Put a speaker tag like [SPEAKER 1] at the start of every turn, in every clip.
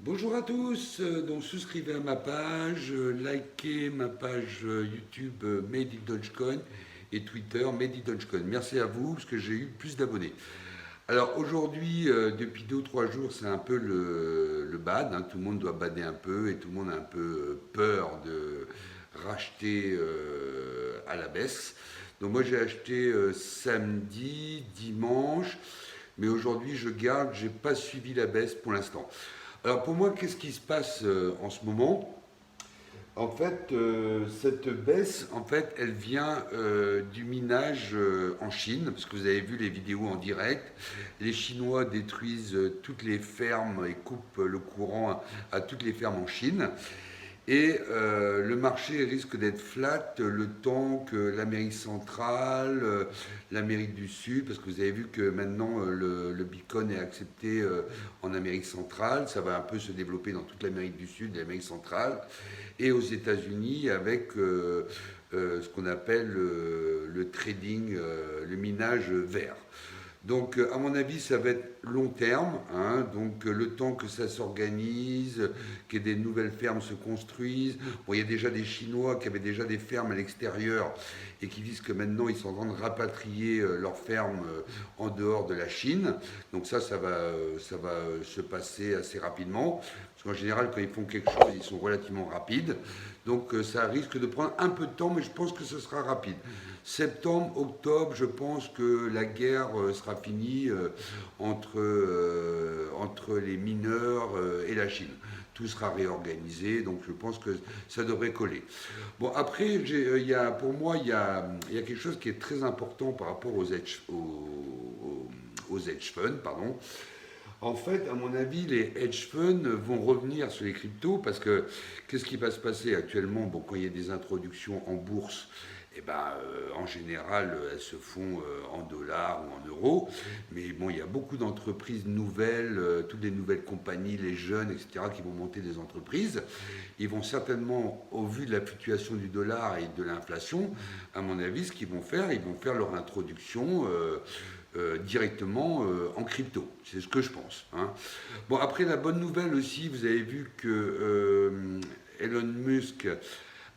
[SPEAKER 1] Bonjour à tous, donc souscrivez à ma page, likez ma page YouTube Made in Dogecoin et Twitter Made in Dogecoin. Merci à vous parce que j'ai eu plus d'abonnés. Alors aujourd'hui, depuis 2 ou 3 jours, c'est un peu le bad, hein. Tout le monde doit bader un peu et tout le monde a un peu peur de racheter à la baisse. Donc moi j'ai acheté samedi, dimanche, mais aujourd'hui je garde, j'ai pas suivi la baisse pour l'instant. Alors pour moi, qu'est-ce qui se passe en ce moment? En fait, cette baisse, en fait, elle vient du minage en Chine, parce que vous avez vu les vidéos en direct. Les Chinois détruisent toutes les fermes et coupent le courant à toutes les fermes en Chine. Et le marché risque d'être flat le temps que l'Amérique centrale, l'Amérique du Sud, parce que vous avez vu que maintenant le Bitcoin est accepté en Amérique centrale, ça va un peu se développer dans toute l'Amérique du Sud et l'Amérique centrale, et aux États-Unis avec ce qu'on appelle le trading, le minage vert. Donc, à mon avis, ça va être long terme, hein. Donc, le temps que ça s'organise, que des nouvelles fermes se construisent. Bon, il y a déjà des Chinois qui avaient déjà des fermes à l'extérieur et qui disent que maintenant ils sont en train de rapatrier leurs fermes en dehors de la Chine. Donc, ça va se passer assez rapidement. Parce qu'en général, quand ils font quelque chose, ils sont relativement rapides. Donc, ça risque de prendre un peu de temps, mais je pense que ce sera rapide. Septembre, octobre, je pense que la guerre sera finie entre les mineurs et la Chine. Tout sera réorganisé, donc je pense que ça devrait coller. Bon, après, pour moi, il y a quelque chose qui est très important par rapport aux hedge funds, pardon. En fait, à mon avis, les hedge funds vont revenir sur les cryptos parce que qu'est-ce qui va se passer actuellement? Bon, quand il y a des introductions en bourse, eh ben, en général, elles se font en dollars ou en euros. Mais bon, il y a beaucoup d'entreprises nouvelles, toutes les nouvelles compagnies, les jeunes, etc., qui vont monter des entreprises. Ils vont certainement, au vu de la fluctuation du dollar et de l'inflation, à mon avis, ce qu'ils vont faire, ils vont faire leur introduction directement en crypto. C'est ce que je pense, hein. Bon, après, la bonne nouvelle aussi, vous avez vu que Elon Musk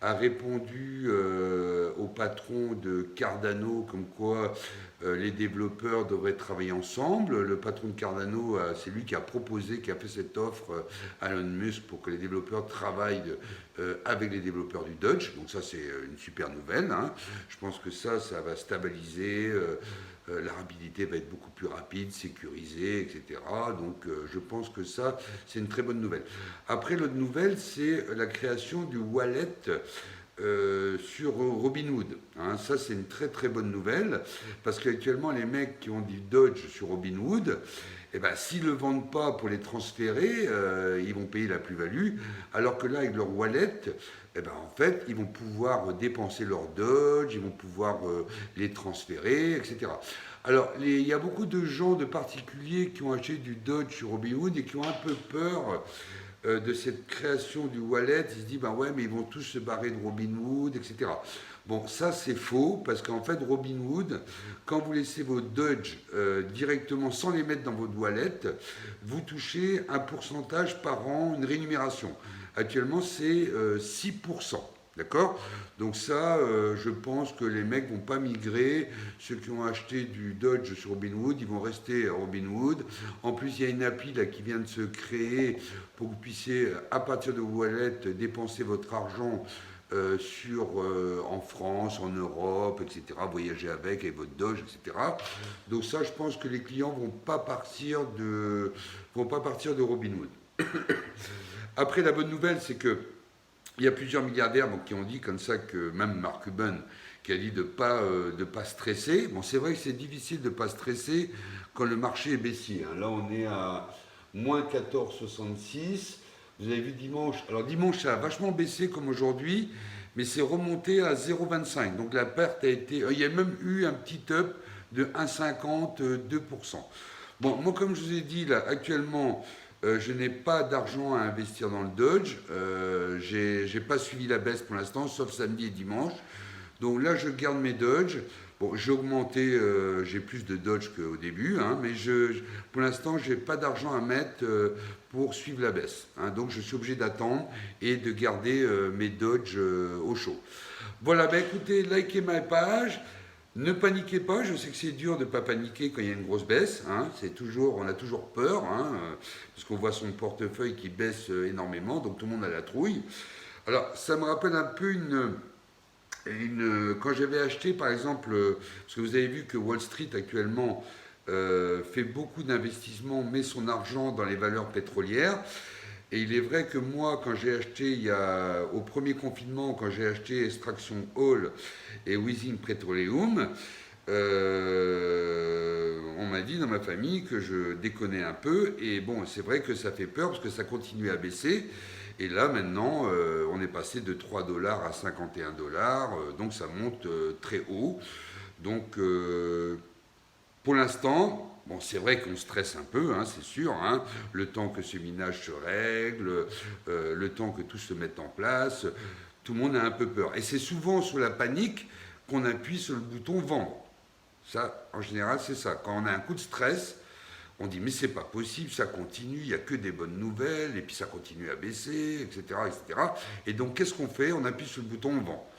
[SPEAKER 1] a répondu au patron de Cardano comme quoi les développeurs devraient travailler ensemble. Le patron de Cardano, c'est lui qui a proposé, qui a fait cette offre à Elon Musk pour que les développeurs travaillent avec les développeurs du Dodge. Donc ça, c'est une super nouvelle, hein. Je pense que ça va stabiliser. La rapidité va être beaucoup plus rapide, sécurisée, etc. Donc je pense que ça, c'est une très bonne nouvelle. Après, l'autre nouvelle, c'est la création du wallet sur Robinhood, hein. Ça, c'est une très très bonne nouvelle parce qu'actuellement, les mecs qui ont du Dodge sur Robinhood, eh ben, s'ils ne le vendent pas pour les transférer, ils vont payer la plus-value. Alors que là, avec leur wallet, eh ben, en fait, ils vont pouvoir dépenser leur Dodge, ils vont pouvoir les transférer, etc. Alors, il y a beaucoup de gens, de particuliers, qui ont acheté du Dodge sur Robinhood et qui ont un peu peur de cette création du wallet. Ils se disent, ben ouais, mais ils vont tous se barrer de Robinhood, etc. Bon, ça c'est faux, parce qu'en fait, Robinhood, quand vous laissez vos Dodge directement sans les mettre dans votre wallet, vous touchez un pourcentage par an, une rémunération. Actuellement, c'est 6%. D'accord? Donc ça, je pense que les mecs vont pas migrer. Ceux qui ont acheté du Dodge sur Robinhood, ils vont rester à Robinhood. En plus, il y a une appli là, qui vient de se créer pour que vous puissiez, à partir de vos wallets, dépenser votre argent en France, en Europe, etc., voyager avec votre Doge, etc. Donc ça, je pense que les clients vont pas partir de Robinhood. Après, la bonne nouvelle, c'est que il y a plusieurs milliardaires qui ont dit comme ça, que même Mark Cuban qui a dit de pas stresser. Bon, c'est vrai que c'est difficile de ne pas stresser quand le marché est baissier, hein. Là, on est à moins 14,66. Vous avez vu dimanche. Alors dimanche, ça a vachement baissé comme aujourd'hui, mais c'est remonté à 0,25. Donc la perte a été. Il y a même eu un petit up de 1,52%. Bon, moi, comme je vous ai dit, là, actuellement, je n'ai pas d'argent à investir dans le Dodge. J'ai pas suivi la baisse pour l'instant, sauf samedi et dimanche. Donc là, je garde mes Dodge. Bon, j'ai augmenté, j'ai plus de Dodge qu'au début, hein, mais pour l'instant, j'ai pas d'argent à mettre pour suivre la baisse, hein, donc je suis obligé d'attendre et de garder mes Dodge au chaud. Voilà, bah écoutez, likez ma page. Ne paniquez pas, je sais que c'est dur de ne pas paniquer quand il y a une grosse baisse, hein, on a toujours peur, hein, parce qu'on voit son portefeuille qui baisse énormément, donc tout le monde a la trouille. Alors, ça me rappelle un peu quand j'avais acheté, par exemple, parce que vous avez vu que Wall Street actuellement fait beaucoup d'investissements, met son argent dans les valeurs pétrolières. Et il est vrai que moi, quand j'ai acheté, au premier confinement, quand j'ai acheté Extraction Hall et Within Petroleum, on m'a dit dans ma famille que je déconnais un peu. Et bon, c'est vrai que ça fait peur parce que ça continue à baisser. Et là, maintenant, on est passé de 3 dollars à 51 dollars. Donc ça monte très haut. Donc, pour l'instant, bon, c'est vrai qu'on stresse un peu, hein, c'est sûr, hein, le temps que ce minage se règle, le temps que tout se mette en place, tout le monde a un peu peur. Et c'est souvent sous la panique qu'on appuie sur le bouton vendre. Ça, en général, c'est ça. Quand on a un coup de stress, on dit mais c'est pas possible, ça continue, il n'y a que des bonnes nouvelles, et puis ça continue à baisser, etc. etc. Et donc qu'est-ce qu'on fait? On appuie sur le bouton on vend.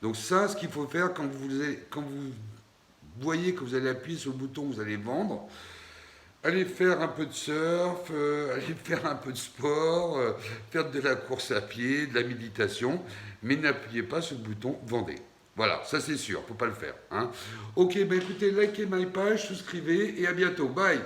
[SPEAKER 1] Donc ça, ce qu'il faut faire quand vous voyez que vous allez appuyer sur le bouton, vous allez vendre, allez faire un peu de surf, allez faire un peu de sport, faire de la course à pied, de la méditation, mais n'appuyez pas sur le bouton vendez. Voilà, ça c'est sûr, faut pas le faire, hein. Ok, ben écoutez, likez ma page, souscrivez et à bientôt. Bye.